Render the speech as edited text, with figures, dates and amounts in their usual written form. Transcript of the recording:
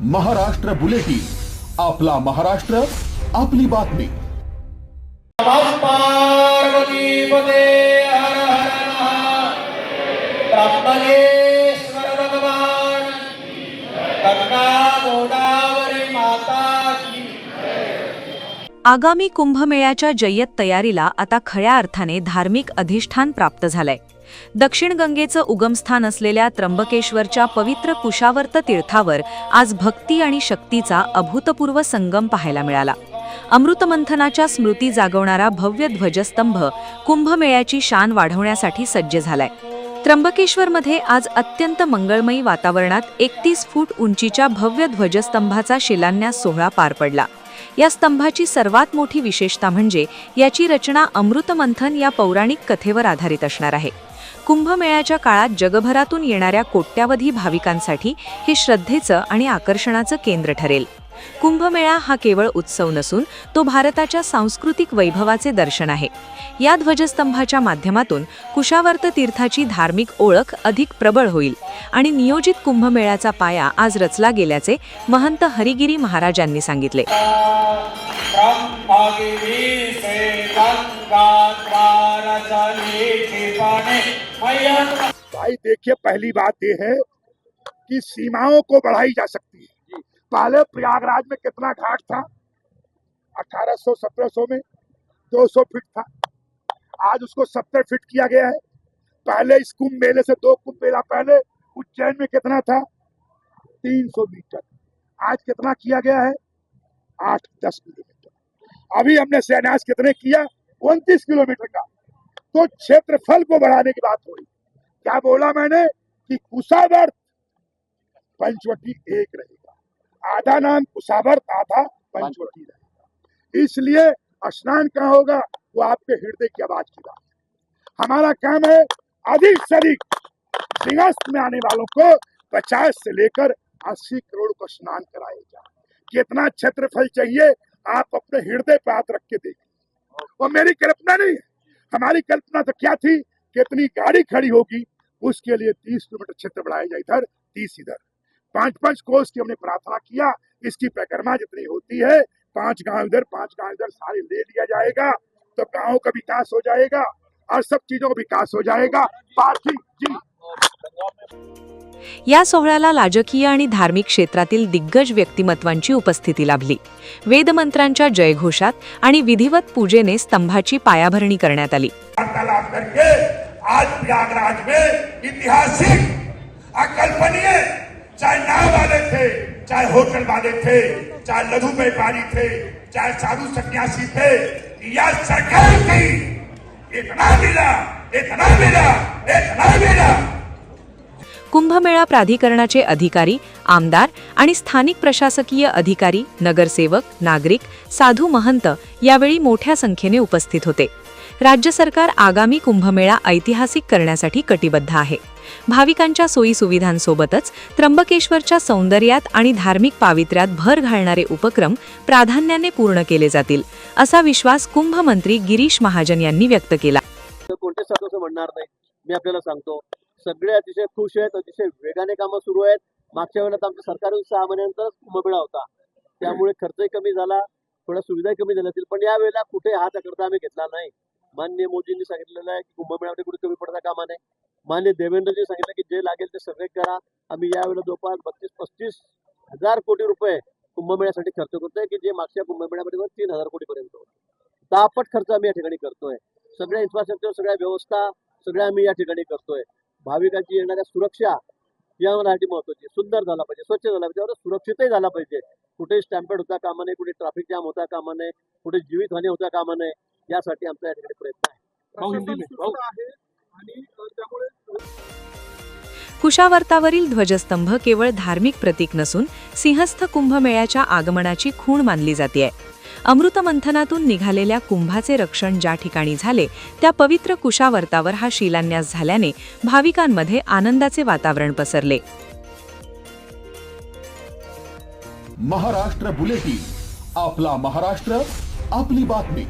Maharashtra bulletin, आपला महाराष्ट्र, आपली बातमी. पार्वतीपते हर हर त्र्यंबकेश्वर भगवान गंगा गोदावरी माता की. आगामी कुंभमेळ्याच्या जय्यत तयारीला आता खऱ्या अर्थाने धार्मिक अधिष्ठान प्राप्त झालंय. दक्षिण गंगेचं उगमस्थान असलेल्या त्र्यंबकेश्वरच्या पवित्र कुशावर्त तीर्थावर आज भक्ती आणि शक्तीचा अभूतपूर्व संगम पाहायला मिळाला. अमृतमंथनाच्या स्मृती जागवणारा भव्य ध्वजस्तंभ कुंभमेळ्याची शान वाढवण्यासाठी सज्ज झालाय. त्र्यंबकेश्वरमध्ये आज अत्यंत मंगळमयी वातावरणात 31 फूट उंचीच्या भव्य ध्वजस्तंभाचा शिलान्यास सोहळा पार पडला. या स्तंभाची सर्वात मोठी विशेषता म्हणजे याची रचना अमृतमंथन या पौराणिक कथेवर आधारित असणार आहे. कुंभमेळ्याच्या काळात जगभरातून येणाऱ्या कोट्यावधी भाविकांसाठी हे श्रद्धेचं आणि आकर्षणाचं केंद्र ठरेल. कुंभमेळा हा केवळ उत्सव नसून तो भारताच्या सांस्कृतिक वैभवाचे दर्शन आहे. या ध्वजस्तंभाच्या माध्यमातून कुशावर्त तीर्थाची धार्मिक ओळख अधिक प्रबळ होईल आणि नियोजित कुंभमेळ्याचा पाया आज रचला गेल्याचे महंत हरिगिरी महाराजांनी सांगितले. भाई देखिए, पहली बात यह है कि सीमाओं को बढ़ाई जा सकती है. पहले प्रयागराज में कितना घाट था? 1800-1700 में 200 फीट था. आज उसको 70 फीट किया गया है. पहले इस कुंभ मेले से 2 कुंभ मेला पहले उज्जैन में कितना था? 300 मीटर. आज कितना किया गया है? 8-10 किलोमीटर. अभी हमने शिलान्यास कितने किया? 29 किलोमीटर का. तो क्षेत्रफल को बढ़ाने की बात हो रही. क्या बोला मैंने कि कुशावर्त पंचवटी एक रहेगा. आधा नाम कुशावर्त, आधा पंचवटी रहेगा. इसलिए स्नान कहाँ होगा? वो आपके हृदय की आवाज की बात है. हमारा काम है अधिक से अधिक सिंहस्थ में आने वालों को 50 से लेकर 80 करोड़ को स्नान कराया जाए. कितना क्षेत्रफल चाहिए आप अपने हृदय पे हाथ रख के देखिए. वो मेरी कल्पना नहीं है. हमारी कल्पना तो क्या थी? कितनी गाड़ी खड़ी होगी उसके लिए 30 किलोमीटर क्षेत्र बढ़ाया जाए, इधर 30 इधर. 5-5 कोस की हमने प्रार्थना किया. इसकी परिक्रमा जितनी होती है, 5 गांव इधर 5 गांव इधर सारे ले लिया जाएगा तो गांव का विकास हो जाएगा और सब चीजों का विकास हो जाएगा. पार्थिव जी. या सोहळ्याला राजकीय आणि धार्मिक क्षेत्रातील दिग्गज व्यक्तिमत्वांची उपस्थिती लाभली. वेदमंत्रांच्या जयघोषात आणि विधिवत पूजेने स्तंभाची पायाभरणी करण्यात आली. वार्तालाप करके आज प्रयागराज में ऐतिहासिक, अकल्पनीय, चाहे नाव वाले थे, चाहे होटल वाले थे, चाहे लघु व्यापारी थे, चाहे साधु सन्यासी थे, या सरकार थी, इतना मिला, इतना मिला, इतना मिला. कुंभमेळा प्राधिकरणाचे अधिकारी, आमदार आणि स्थानिक प्रशासकीय अधिकारी, नगरसेवक, नागरिक, साधू महंत यावेळी मोठ्या संख्येने उपस्थित होते. राज्य सरकार आगामी कुंभमेळा ऐतिहासिक करण्यासाठी कटिबद्ध आहे. भाविकांच्या सोयी सुविधांसोबतच त्र्यंबकेश्वरच्या सौंदर्यात आणि धार्मिक पावित्र्यात भर घालणारे उपक्रम प्राधान्याने पूर्ण केले जातील, असा विश्वास कुंभमंत्री गिरीश महाजन यांनी व्यक्त केला. कोणते असं म्हणणार नाही. मी आपल्याला सांगतो, सगळे अतिशय खुश आहेत. अतिशय वेगाने कामं सुरू आहेत. मागच्या वेळेला आमच्या सरकारने 6 महिन्यानंतर कुंभमेळा होता, त्यामुळे खर्चही कमी झाला, थोड्या सुविधाही कमी झाल्या असतील, पण यावेळेला कुठे हात करता आम्ही घेतला नाही. माननीय मोदींनी सांगितलेलं आहे की कुंभमेळ्यामध्ये कुठे कमी पडता कामा नये. माननीय देवेंद्रजी सांगितलं की जे लागेल ते सगळे करा. आम्ही यावेळेला जवळपास 32-35 हजार कोटी रुपये कुंभमेळ्यासाठी खर्च करतोय, की जे मागच्या कुंभमेळ्यामध्ये 3,000 कोटी पर्यंत होतं. 10 पट खर्च आम्ही या ठिकाणी करतोय. सगळ्या इन्फ्रास्ट्रक्चर, सगळ्या व्यवस्था सगळ्या आम्ही या ठिकाणी करतोय. भाविकांची येणाऱ्या सुरक्षा यासाठी महत्वाची, सुंदर झाला पाहिजे, स्वच्छ झाला पाहिजे, सुरक्षितही झाला पाहिजे. कुठे स्टॅम्पेड होता कामा नये, कुठे ट्रॅफिक जाम होता कामा नये, कुठे जीवितहानी होता कामा नये. यासाठी आमचा या ठिकाणी प्रयत्न आहे. कुशावर्तावरील ध्वजस्तंभ केवळ धार्मिक प्रतीक नसून सिंहस्थ कुंभमेळ्याच्या आगमनाची खूण मानली जाते. अमृतमंथनातून निघालेल्या कुंभाचे रक्षण ज्या ठिकाणी झाले त्या पवित्र कुशावर्तावर हा शिलान्यास झाल्याने भाविकांमध्ये आनंदाचे वातावरण पसरले. महाराष्ट्र बुलेटिन, आपला महाराष्ट्र, आपली बातमी.